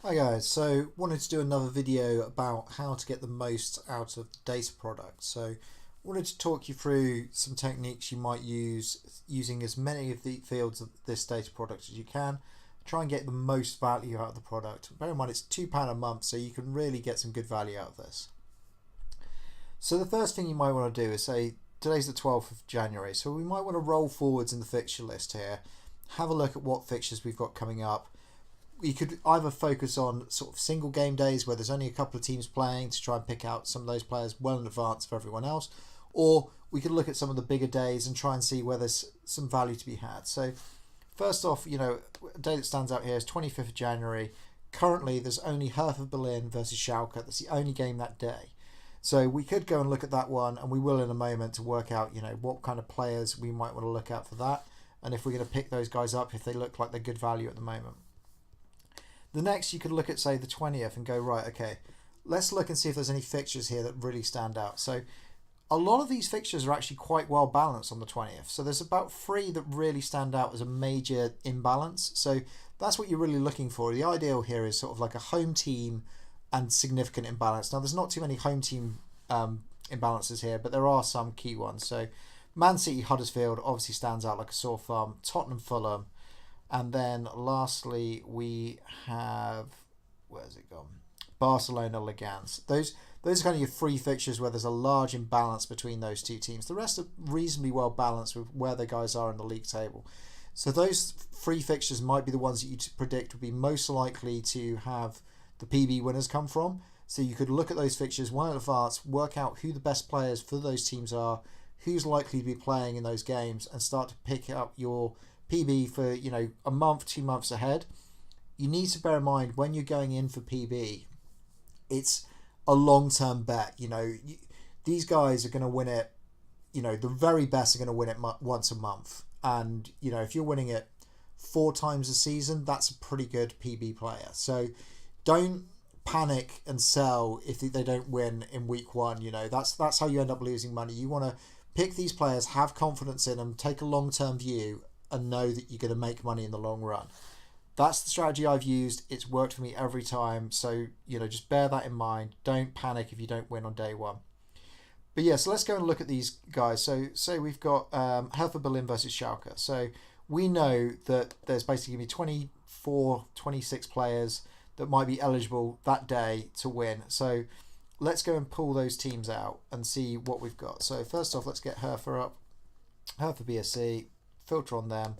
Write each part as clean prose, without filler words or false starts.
Hi guys, so wanted to do another video about how to get the most out of the data product. So wanted to talk you through some techniques you might use using as many of the fields of this data product as you can. Try and get the most value out of the product. Bear in mind it's £2 a month, so you can really get some good value out of this. So the first thing you might want to do is say today's the 12th of January, so we might want to roll forwards in the fixture list here, have a look at what fixtures we've got coming up. You could either focus on sort of single game days where there's only a couple of teams playing to try and pick out some of those players well in advance of everyone else, or we could look at some of the bigger days and try and see where there's some value to be had. So first off, a day that stands out here is 25th of January. Currently there's only Hertha Berlin versus Schalke. That's the only game that day. So we could go and look at that one, and we will in a moment, to work out what kind of players we might want to look at for that, and if we're going to pick those guys up if they look like they're good value at the moment. The next, you could look at, say, the 20th and go, right, okay, let's look and see if there's any fixtures here that really stand out. So a lot of these fixtures are actually quite well balanced on the 20th. So there's about 3 that really stand out as a major imbalance. So that's what you're really looking for. The ideal here is sort of like a home team and significant imbalance. Now, there's not too many home team imbalances here, but there are some key ones. So Man City, Huddersfield obviously stands out like a sore thumb. Tottenham, Fulham. And then lastly, we have, where's it gone? Barcelona, Leganés. Those are kind of your 3 fixtures where there's a large imbalance between those 2 teams. The rest are reasonably well balanced with where the guys are in the league table. So those 3 fixtures might be the ones that you predict would be most likely to have the PB winners come from. So you could look at those fixtures well in advance, work out who the best players for those teams are, who's likely to be playing in those games, and start to pick up your PB for a month, 2 months ahead. You need to bear in mind when you're going in for PB, it's a long-term bet. These guys are going to win it. The very best are going to win it once a month, and if you're winning it 4 times a season, that's a pretty good PB player. So don't panic and sell if they don't win in week 1. That's how you end up losing money. You want to pick these players, have confidence in them, take a long-term view, and know that you're going to make money in the long run. That's the strategy I've used. It's worked for me every time. So, just bear that in mind. Don't panic if you don't win on day 1. But yeah, so let's go and look at these guys. So we've got Hertha Berlin versus Schalke. So we know that there's basically going to be 24, 26 players that might be eligible that day to win. So let's go and pull those teams out and see what we've got. So first off, let's get Hertha up. Hertha BSC. Filter on them,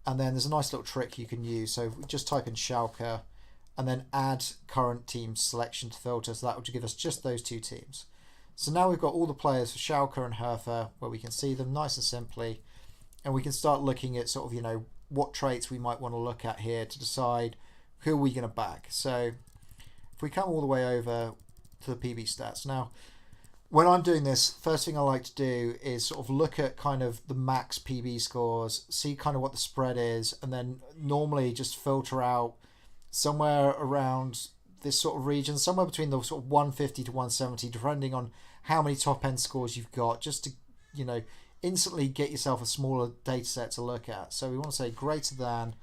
and then there's a nice little trick you can use. So if we just type in Schalke and then add current team selection to filter, so that would give us just those 2 teams. So now we've got all the players for Schalke and Hertha where we can see them nice and simply, and we can start looking at sort of what traits we might want to look at here to decide who are we going to back. So if we come all the way over to the PB stats now, when I'm doing this, first thing I like to do is sort of look at kind of the max PB scores, see kind of what the spread is, and then normally just filter out somewhere around this sort of region, somewhere between the sort of 150 to 170, depending on how many top end scores you've got, just to, instantly get yourself a smaller data set to look at. So we want to say greater than,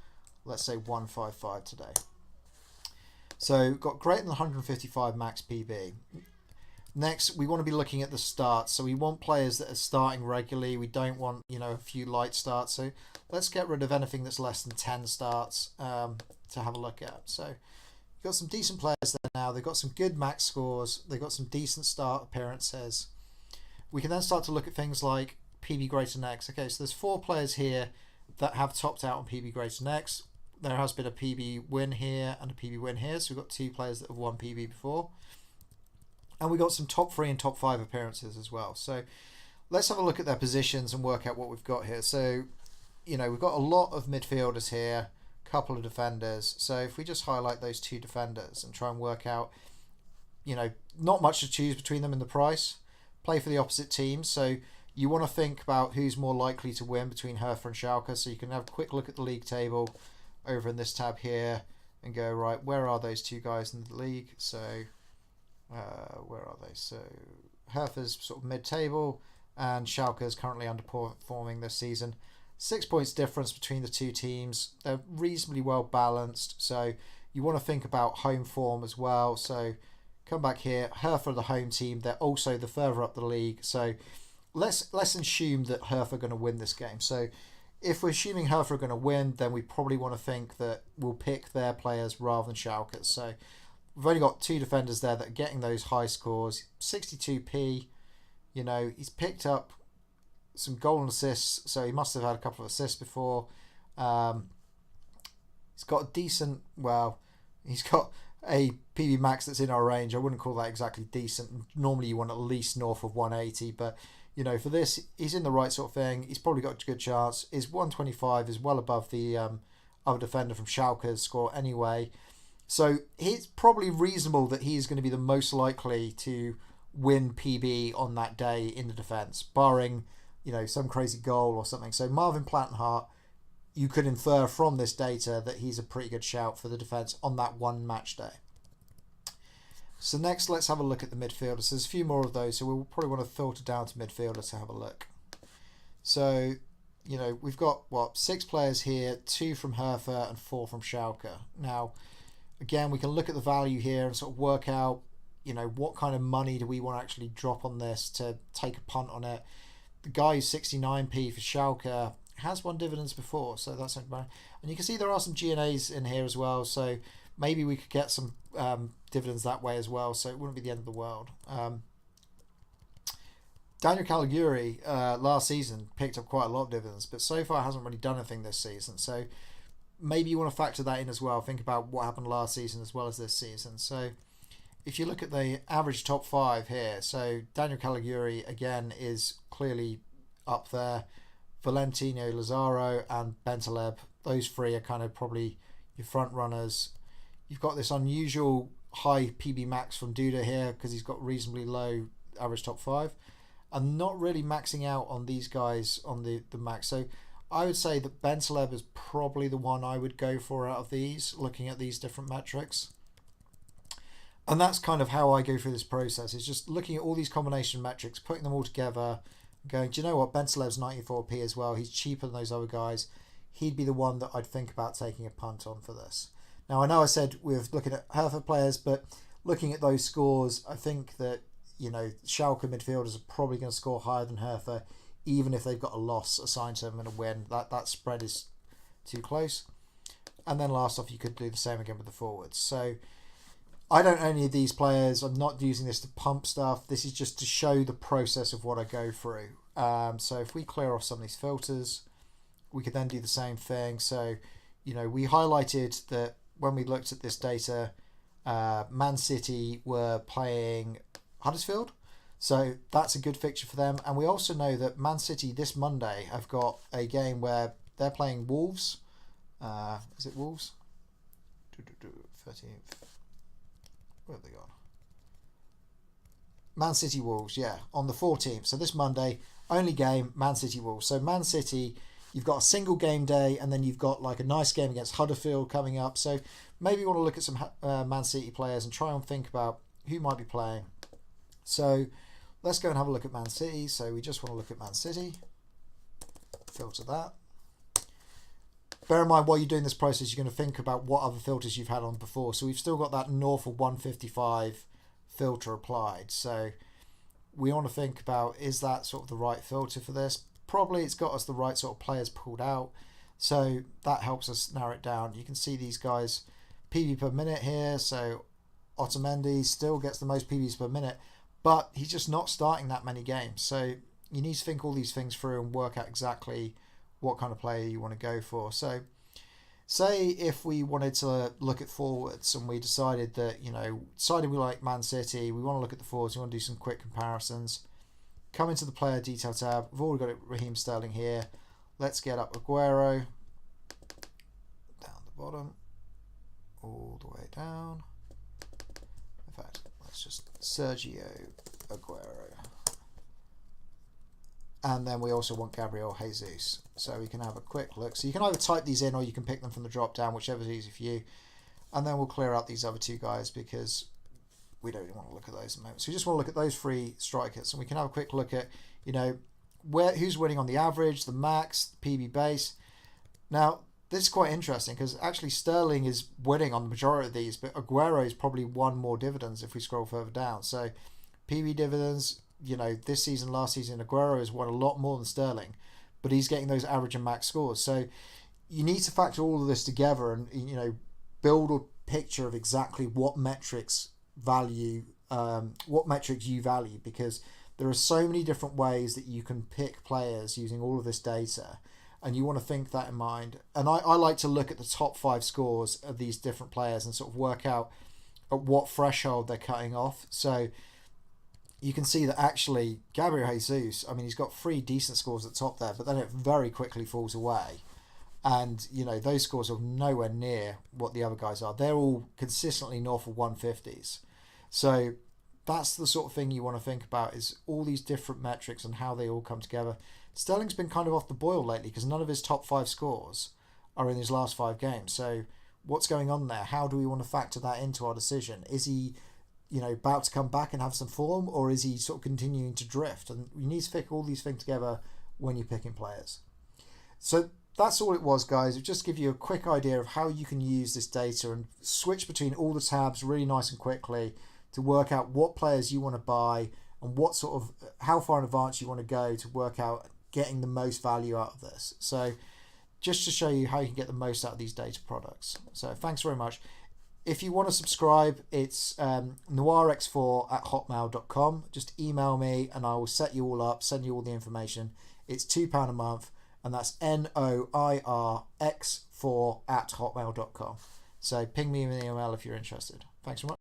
let's say 155 today. So got greater than 155 max PB. Next, we want to be looking at the starts. So we want players that are starting regularly. We don't want, a few light starts. So let's get rid of anything that's less than 10 starts to have a look at. So you've got some decent players there now. They've got some good max scores. They've got some decent start appearances. We can then start to look at things like PB greater than X. Okay, so there's 4 players here that have topped out on PB greater than X. There has been a PB win here and a PB win here. So we've got 2 players that have won PB before. And we got some top 3 and top 5 appearances as well. So let's have a look at their positions and work out what we've got here. So, we've got a lot of midfielders here, a couple of defenders. So if we just highlight those 2 defenders and try and work out, not much to choose between them in the price. Play for the opposite team. So you want to think about who's more likely to win between Hertha and Schalke. So you can have a quick look at the league table over in this tab here and go, right, where are those 2 guys in the league? So where are they? So Hertha's sort of mid-table, and Schalke is currently underperforming this season. 6 points difference between the 2 teams. They're reasonably well balanced, so you You want to think about home form as well. So come back here. Hertha are the home team. They're also the further up the league. So let's assume that Hertha are going to win this game. So if we're assuming Hertha are going to win, then we probably want to think that we'll pick their players rather than Schalke's. So we've only got 2 defenders there that are getting those high scores. 62p, you know, he's picked up some goal and assists, so he must have had a couple of assists before. He's got a decent, well, he's got a PB max that's in our range. I wouldn't call that exactly decent. Normally you want at least north of 180, but you know, for this, he's in the right sort of thing. He's probably got a good chance. His 125 is well above the other defender from Schalke's score anyway. So it's probably reasonable that he's going to be the most likely to win PB on that day in the defence, barring, you know, some crazy goal or something. So Marvin Plattenhardt, you could infer from this data that he's a pretty good shout for the defence on that one match day. So next, let's have a look at the midfielders. There's a few more of those, so we'll probably want to filter down to midfielders to have a look. So, you know, we've got, what, 6 players here, 2 from Hertha and 4 from Schalke. Now, again, we can look at the value here and sort of work out, you know, what kind of money do we want to actually drop on this to take a punt on it. The guy who's 69p for Schalke has won dividends before, so that's not bad. And you can see there are some G&As in here as well, so maybe we could get some dividends that way as well, so it wouldn't be the end of the world. Daniel Caligiuri last season picked up quite a lot of dividends, but so far hasn't really done anything this season. So maybe you want to factor that in as well. Think about what happened last season as well as this season. So if you look at the average top 5 here, so Daniel Caligiuri again is clearly up there. Valentino Lazaro and Bentaleb, those 3 are kind of probably your front runners. You've got this unusual high PB max from Duda here because he's got reasonably low average top 5. I'm not really maxing out on these guys on the max. So I would say that Bentaleb is probably the one I would go for out of these, looking at these different metrics. And that's kind of how I go through this process. It's just looking at all these combination metrics, putting them all together, going, do you know what, Bentaleb's 94p as well. He's cheaper than those other guys. He'd be the one that I'd think about taking a punt on for this. Now, I know I said we're looking at Hertha players, but looking at those scores, I think that, you know, Schalke midfielders are probably going to score higher than Hertha, even if they've got a loss assigned to them and a win. That spread is too close. And then last off, you could do the same again with the forwards. So I don't own any of these players. I'm not using this to pump stuff. This is just to show the process of what I go through. So if we clear off some of these filters, we could then do the same thing. So, you know, we highlighted that when we looked at this data, Man City were playing Huddersfield. So that's a good fixture for them. And we also know that Man City this Monday have got a game where they're playing Wolves. Is it Wolves? 13th. Where have they gone? Man City Wolves, yeah, on the 14th. So this Monday, only game, Man City Wolves. So Man City, you've got a single game day, and then you've got like a nice game against Huddersfield coming up. So maybe you want to look at some Man City players and try and think about who might be playing. So let's go and have a look at Man City. So we just want to look at Man City. Filter that. Bear in mind, while you're doing this process, you're going to think about what other filters you've had on before. So we've still got that north of 155 filter applied. So we want to think about, is that sort of the right filter for this? Probably it's got us the right sort of players pulled out. So that helps us narrow it down. You can see these guys, PB per minute here. So Otamendi still gets the most PBs per minute, but he's just not starting that many games. So you need to think all these things through and work out exactly what kind of player you want to go for. So say if we wanted to look at forwards and we decided that, you know, we like Man City, we want to look at the forwards, we want to do some quick comparisons. Come into the player detail tab. We've already got Raheem Sterling here. Let's get up Aguero. Down the bottom. All the way down. In fact, let's just Sergio Aguero. And then we also want Gabriel Jesus. So we can have a quick look. So you can either type these in or you can pick them from the drop down, whichever is easy for you. And then we'll clear out these other 2 guys because we don't really want to look at those at the moment. So we just want to look at those 3 strikers. And we can have a quick look at, you know, who's winning on the average, the max, the PB base. Now, this is quite interesting because actually Sterling is winning on the majority of these, but Aguero's probably won more dividends if we scroll further down. So PB dividends, this season, last season, Aguero has won a lot more than Sterling, but he's getting those average and max scores. So you need to factor all of this together and build a picture of exactly what metrics you value, because there are so many different ways that you can pick players using all of this data, and you want to think that in mind. And I like to look at the top 5 scores of these different players and sort of work out at what threshold they're cutting off. So you can see that actually Gabriel Jesus, I mean, he's got 3 decent scores at the top there, but then it very quickly falls away. And, those scores are nowhere near what the other guys are. They're all consistently north of 150s. So that's the sort of thing you want to think about, is all these different metrics and how they all come together. Sterling's been kind of off the boil lately because none of his top 5 scores are in his last 5 games. So what's going on there? How do we want to factor that into our decision? Is he, about to come back and have some form, or is he sort of continuing to drift? And you need to pick all these things together when you're picking players. So that's all it was, guys. It just give you a quick idea of how you can use this data and switch between all the tabs really nice and quickly to work out what players you want to buy and how far in advance you want to go to work out getting the most value out of this. So just to show you how you can get the most out of these data products. So thanks very much. If you want to subscribe, it's noirx4@hotmail.com. Just email me and I will set you all up, send you all the information. It's £2 a month, and that's NOIRX4@hotmail.com. So ping me an email if you're interested. Thanks very much.